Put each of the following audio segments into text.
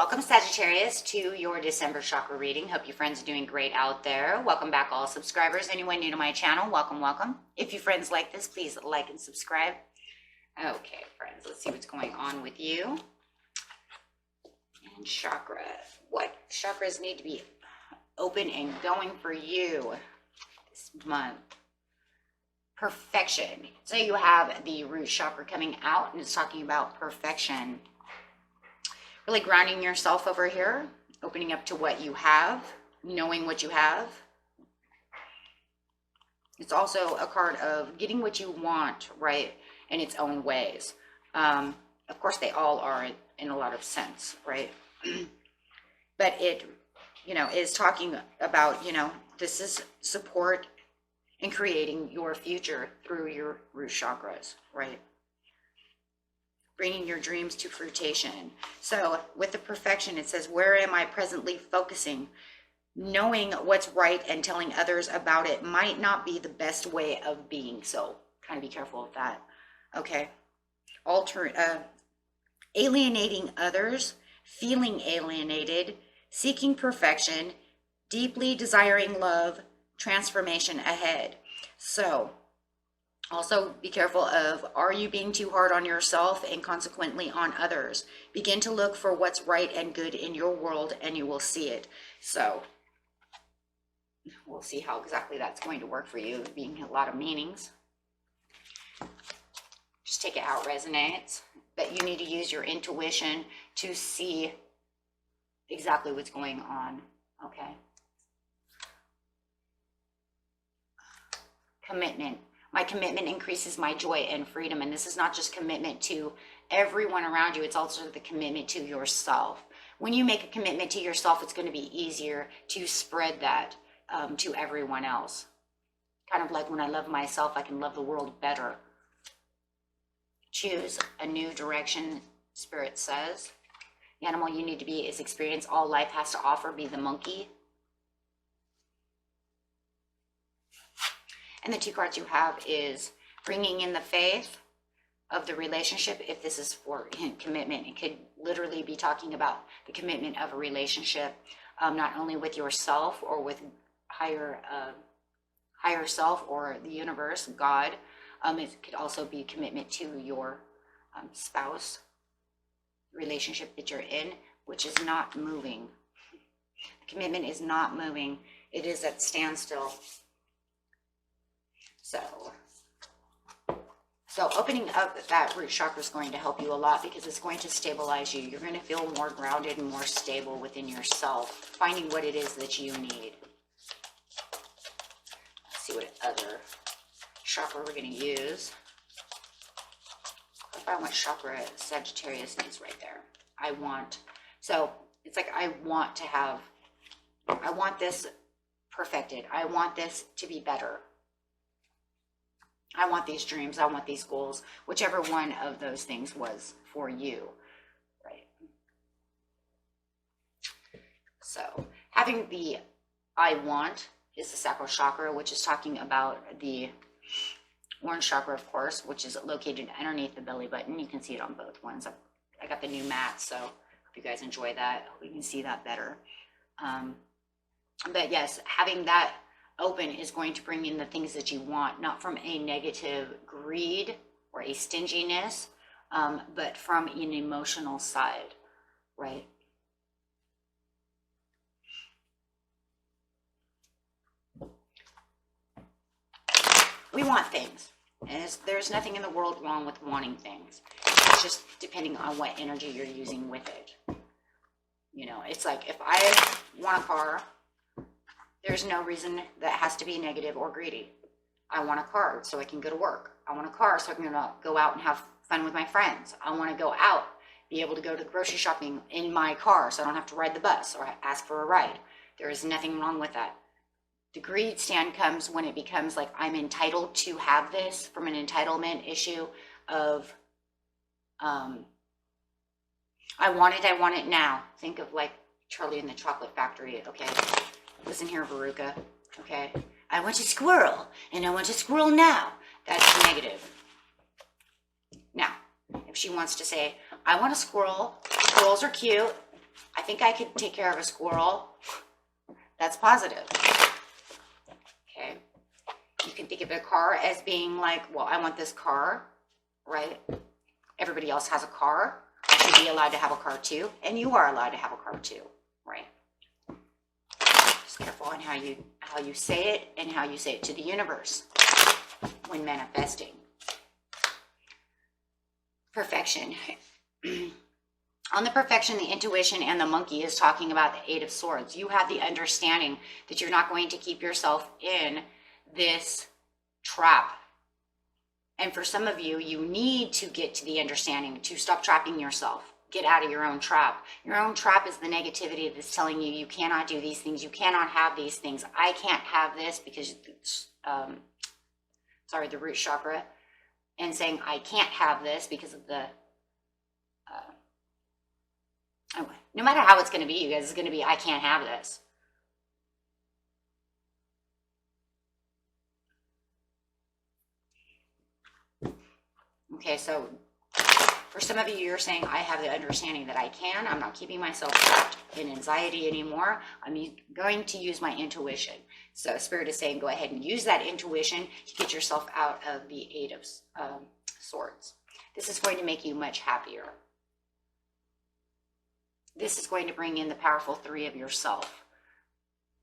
Welcome, Sagittarius, to your December chakra reading. Hope your friends are doing great out there. Welcome back, all subscribers. Anyone new to my channel, welcome, welcome. If you friends like this, please like and subscribe. Okay, friends, let's see what's going on with you. And chakra. What chakras need to be open and going for you this month? Perfection. So you have the root chakra coming out, and it's talking about perfection. Really grounding yourself over here, opening up to what you have, knowing what you have. It's also a card of getting what you want, right, in its own ways. Of course, they all are in a lot of sense, right? But it, is talking about, this is support in creating your future through your root chakras, right? Bringing your dreams to fruition. So with the perfection, it says, where am I presently focusing? Knowing what's right and telling others about it might not be the best way of being. So kind of be careful of that. Okay. Alienating others, feeling alienated, seeking perfection, deeply desiring love, transformation ahead. So also be careful of, are you being too hard on yourself and consequently on others? Begin to look for what's right and good in your world and you will see it. So we'll see how exactly that's going to work for you, being a lot of meanings. Just take it how it resonates. But you need to use your intuition to see exactly what's going on. Okay. Commitment. My commitment increases my joy and freedom. And this is not just commitment to everyone around you. It's also the commitment to yourself. When you make a commitment to yourself, it's going to be easier to spread that to everyone else. Kind of like when I love myself, I can love the world better. Choose a new direction, Spirit says. The animal you need to be is experience all life has to offer. Be the monkey. And the two cards you have is bringing in the faith of the relationship. If this is for commitment, it could literally be talking about the commitment of a relationship, not only with yourself or with higher self or the universe, God. It could also be commitment to your spouse, relationship that you're in, which is not moving. The commitment is not moving. It is at standstill. So opening up that root chakra is going to help you a lot because it's going to stabilize you. You're going to feel more grounded and more stable within yourself, finding what it is that you need. Let's see what other chakra we're going to use. If I want chakra, Sagittarius needs right there. So it's like I want this perfected. I want this to be better. I want these dreams, I want these goals, whichever one of those things was for you, right? So having the I want is the Sacral Chakra, which is talking about the orange chakra, of course, which is located underneath the belly button. You can see it on both ones. I got the new mat, so hope you guys enjoy that. Hope you can see that better. But yes, having that open is going to bring in the things that you want, not from a negative greed or a stinginess, but from an emotional side, right? We want things, and there's nothing in the world wrong with wanting things. It's just depending on what energy you're using with it. It's like if I want a car, there's no reason that has to be negative or greedy. I want a car so I can go to work. I want a car so I can go out and have fun with my friends. I want to go out, be able to go to grocery shopping in my car so I don't have to ride the bus or ask for a ride. There is nothing wrong with that. The greed stand comes when it becomes like I'm entitled to have this, from an entitlement issue of I want it now. Think of like Charlie in the Chocolate Factory, okay? Listen here, Veruca, okay? I want a squirrel, and I want a squirrel now. That's negative. Now, if she wants to say, I want a squirrel, squirrels are cute, I think I could take care of a squirrel. That's positive. Okay. You can think of a car as being like, well, I want this car, right? Everybody else has a car. I should be allowed to have a car too. And you are allowed to have a car too, right? Just careful on how you say it and how you say it to the universe when manifesting. Perfection. On the perfection, the intuition, and the monkey is talking about the Eight of Swords. You have the understanding that you're not going to keep yourself in this trap. And for some of you, you need to get to the understanding to stop trapping yourself. Get out of your own trap. Your own trap is the negativity that's telling you you cannot do these things. You cannot have these things. I can't have this because, the root chakra. And saying I can't have this because of the... no matter how it's going to be, you guys, it's going to be, I can't have this. Okay, so for some of you, you're saying, I have the understanding that I can. I'm not keeping myself trapped in anxiety anymore. I'm going to use my intuition. So Spirit is saying, go ahead and use that intuition to get yourself out of the Eight of Swords. This is going to make you much happier. This is going to bring in the powerful three of yourself,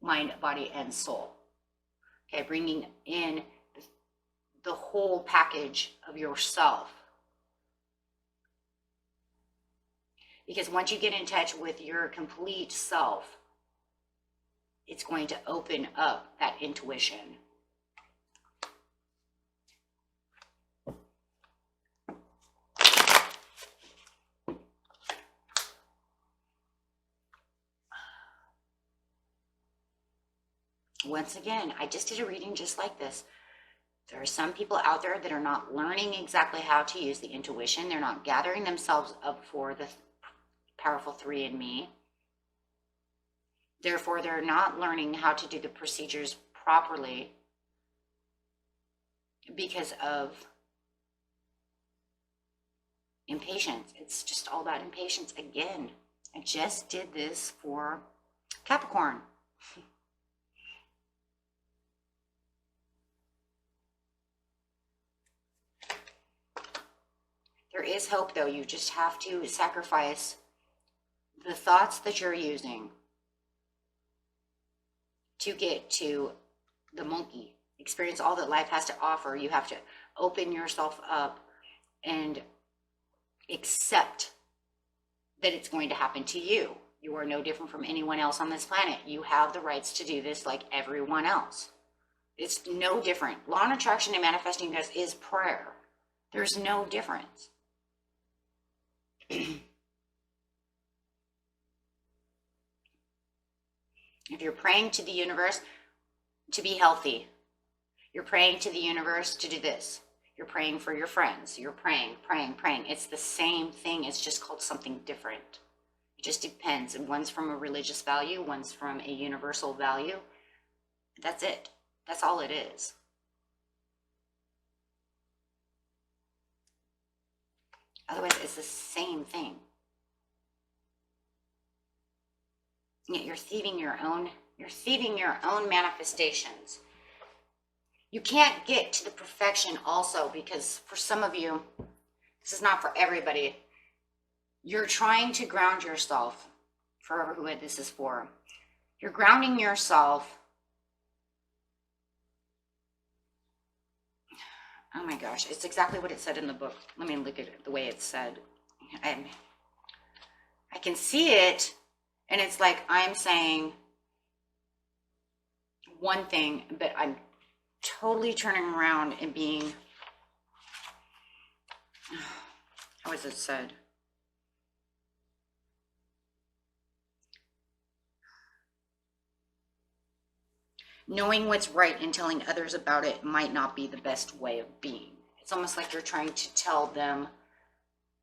mind, body, and soul. Okay, bringing in the whole package of yourself. Because once you get in touch with your complete self, it's going to open up that intuition. Once again, I just did a reading just like this. There are some people out there that are not learning exactly how to use the intuition. They're not gathering themselves up for the powerful three in me. Therefore, they're not learning how to do the procedures properly because of impatience. It's just all about impatience again. I just did this for Capricorn. There is hope, though. You just have to sacrifice the thoughts that you're using to get to the monkey. Experience all that life has to offer. You have to open yourself up and accept that it's going to happen to you. You are no different from anyone else on this planet. You have the rights to do this like everyone else. It's no different. Law and attraction and manifesting, guys, is prayer. There's no difference. If you're praying to the universe to be healthy, you're praying to the universe to do this. You're praying for your friends. You're praying. It's the same thing. It's just called something different. It just depends. And one's from a religious value, one's from a universal value. That's it. That's all it is. Otherwise, it's the same thing. Yet you're thieving your own manifestations. You can't get to the perfection also because for some of you, this is not for everybody. You're trying to ground yourself, for who this is for. You're grounding yourself. Oh my gosh, it's exactly what it said in the book. Let me look at it the way it's said. I can see it, and it's like I'm saying one thing, but I'm totally turning around and being, how is it said? Knowing what's right and telling others about it might not be the best way of being. It's almost like you're trying to tell them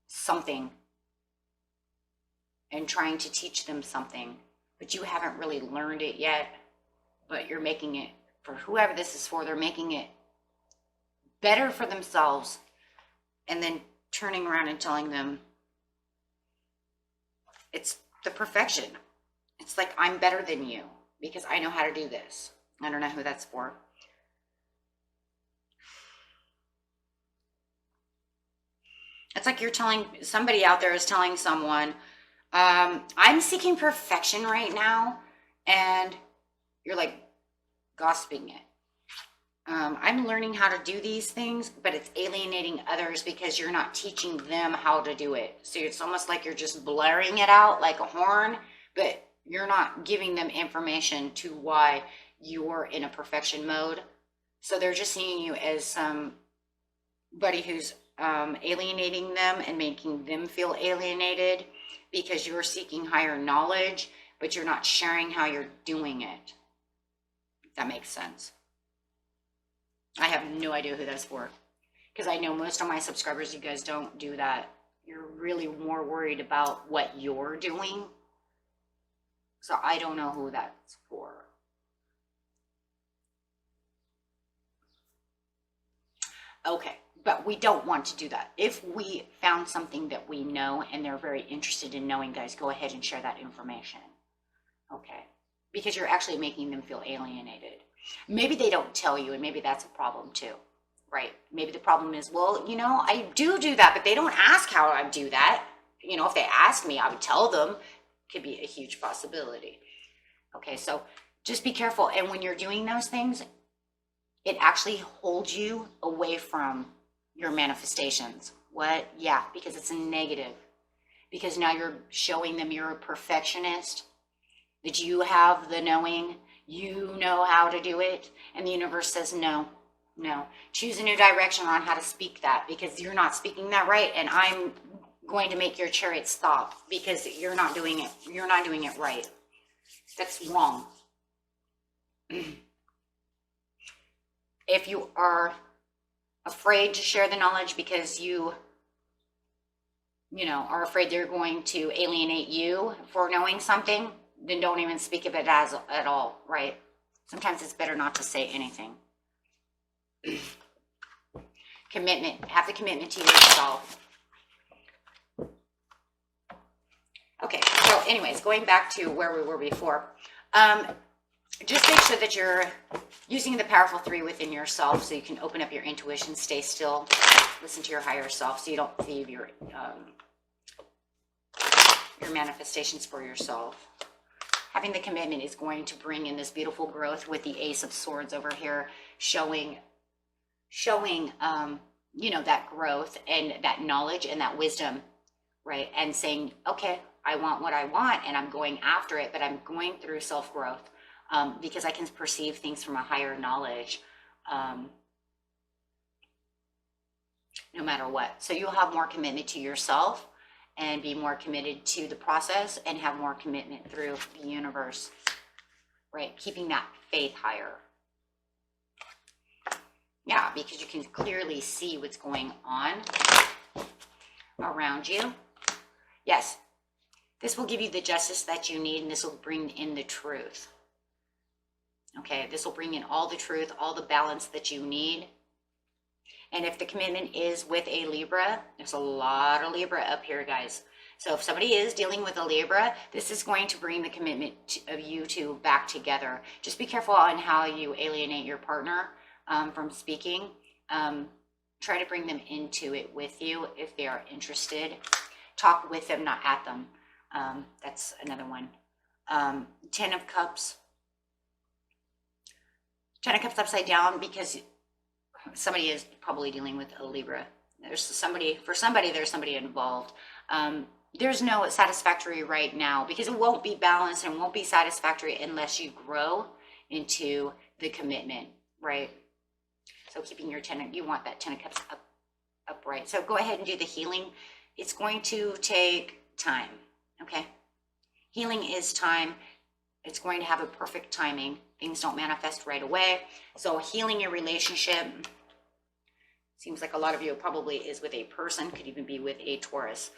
something and trying to teach them something, but you haven't really learned it yet, but you're making it, for whoever this is for, they're making it better for themselves and then turning around and telling them it's the perfection. It's like, I'm better than you because I know how to do this. I don't know who that's for. It's like you're telling, somebody out there is telling someone, I'm seeking perfection right now, and you're like gossiping it. I'm learning how to do these things, but it's alienating others because you're not teaching them how to do it. So it's almost like you're just blaring it out like a horn, but you're not giving them information to why you're in a perfection mode. So they're just seeing you as somebody who's alienating them and making them feel alienated because you're seeking higher knowledge, but you're not sharing how you're doing it. If that makes sense. I have no idea who that's for, because I know most of my subscribers, you guys don't do that. You're really more worried about what you're doing. So I don't know who that's for. Okay, but we don't want to do that. If we found something that we know and they're very interested in knowing, guys, go ahead and share that information. Okay, because you're actually making them feel alienated. Maybe they don't tell you, and maybe that's a problem too, right? Maybe the problem is, well, you know, I do that, but they don't ask how I do that. You know, if they asked me, I would tell them. Could be a huge possibility. Okay, so just be careful. And when you're doing those things, it actually holds you away from your manifestations. What? Yeah, because it's a negative. Because now you're showing them you're a perfectionist, that you have the knowing, you know how to do it, and the universe says no. Choose a new direction on how to speak that, because you're not speaking that right, and I'm going to make your chariot stop because you're not doing it right. That's wrong. If you are afraid to share the knowledge because you know, are afraid they're going to alienate you for knowing something, then don't even speak of it at all, right? Sometimes it's better not to say anything. Commitment. Have the commitment to yourself. Okay, so anyways, going back to where we were before, just make sure that you're using the powerful 3 within yourself so you can open up your intuition, stay still, listen to your higher self so you don't leave your manifestations for yourself. Having the commitment is going to bring in this beautiful growth with the Ace of Swords over here, showing you know, that growth and that knowledge and that wisdom, right? And saying, okay, I want what I want and I'm going after it, but I'm going through self-growth because I can perceive things from a higher knowledge no matter what. So you'll have more commitment to yourself and be more committed to the process and have more commitment through the universe, right? Keeping that faith higher. Yeah, because you can clearly see what's going on around you. Yes, this will give you the justice that you need, and this will bring in the truth. Okay, this will bring in all the truth, all the balance that you need. And if the commitment is with a Libra, there's a lot of Libra up here, guys. So if somebody is dealing with a Libra, this is going to bring the commitment of you two back together. Just be careful on how you alienate your partner from speaking. Try to bring them into it with you if they are interested. Talk with them, not at them. That's another one. 10 of Cups. 10 of Cups upside down because somebody is probably dealing with a Libra. There's somebody involved. There's no satisfactory right now because it won't be balanced and won't be satisfactory unless you grow into the commitment, right? So keeping your you want that 10 of Cups upright. So go ahead and do the healing. It's going to take time, okay? Healing is time. It's going to have a perfect timing. Things don't manifest right away. So healing your relationship, seems like a lot of you probably is with a person, could even be with a Taurus.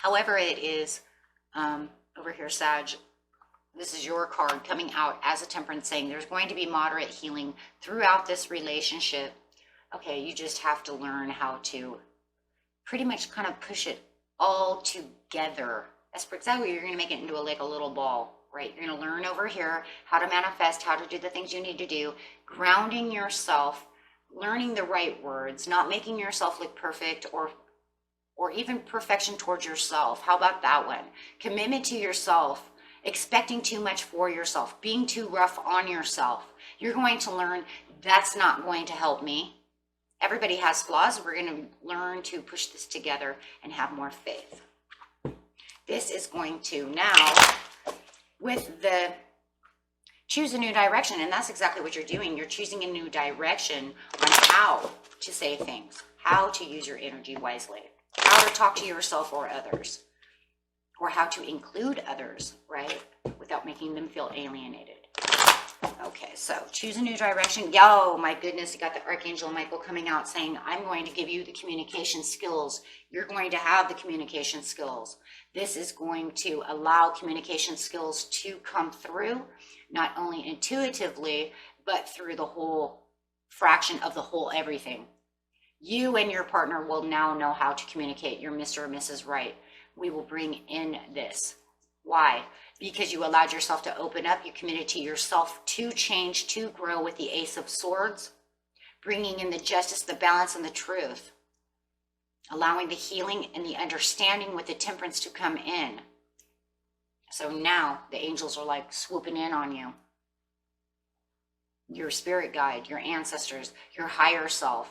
However it is, over here, Sag, this is your card coming out as a Temperance, saying there's going to be moderate healing throughout this relationship. Okay, you just have to learn how to pretty much kind of push it all together, That's exactly, you're going to make it into like a little ball, right? You're going to learn over here how to manifest, how to do the things you need to do, grounding yourself, learning the right words, not making yourself look perfect or even perfection towards yourself. How about that one? Commitment to yourself, expecting too much for yourself, being too rough on yourself. You're going to learn that's not going to help me. Everybody has flaws. We're going to learn to push this together and have more faith. This is going to now, with the choose a new direction, and that's exactly what you're doing. You're choosing a new direction on how to say things, how to use your energy wisely, how to talk to yourself or others, or how to include others, right, without making them feel alienated. Okay, so choose a new direction. Yo, my goodness, you got the Archangel Michael coming out saying, I'm going to give you the communication skills. You're going to have the communication skills. This is going to allow communication skills to come through, not only intuitively, but through the whole fraction of the whole everything. You and your partner will now know how to communicate. You're Mr. or Mrs. Right. We will bring in this. Why? Because you allowed yourself to open up. You committed to yourself to change, to grow with the Ace of Swords, bringing in the justice, the balance, and the truth, allowing the healing and the understanding with the Temperance to come in. So now the angels are like swooping in on you. Your spirit guide, your ancestors, your higher self,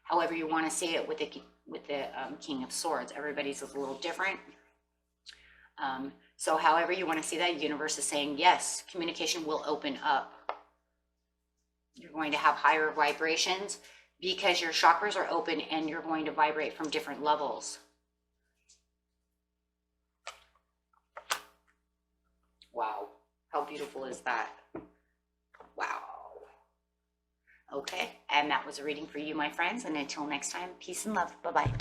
however you want to see it with the King of Swords. Everybody's a little different. So however you want to see that, universe is saying, yes, communication will open up. You're going to have higher vibrations because your chakras are open and you're going to vibrate from different levels. Wow. How beautiful is that? Wow. Okay. And that was a reading for you, my friends. And until next time, peace and love. Bye-bye.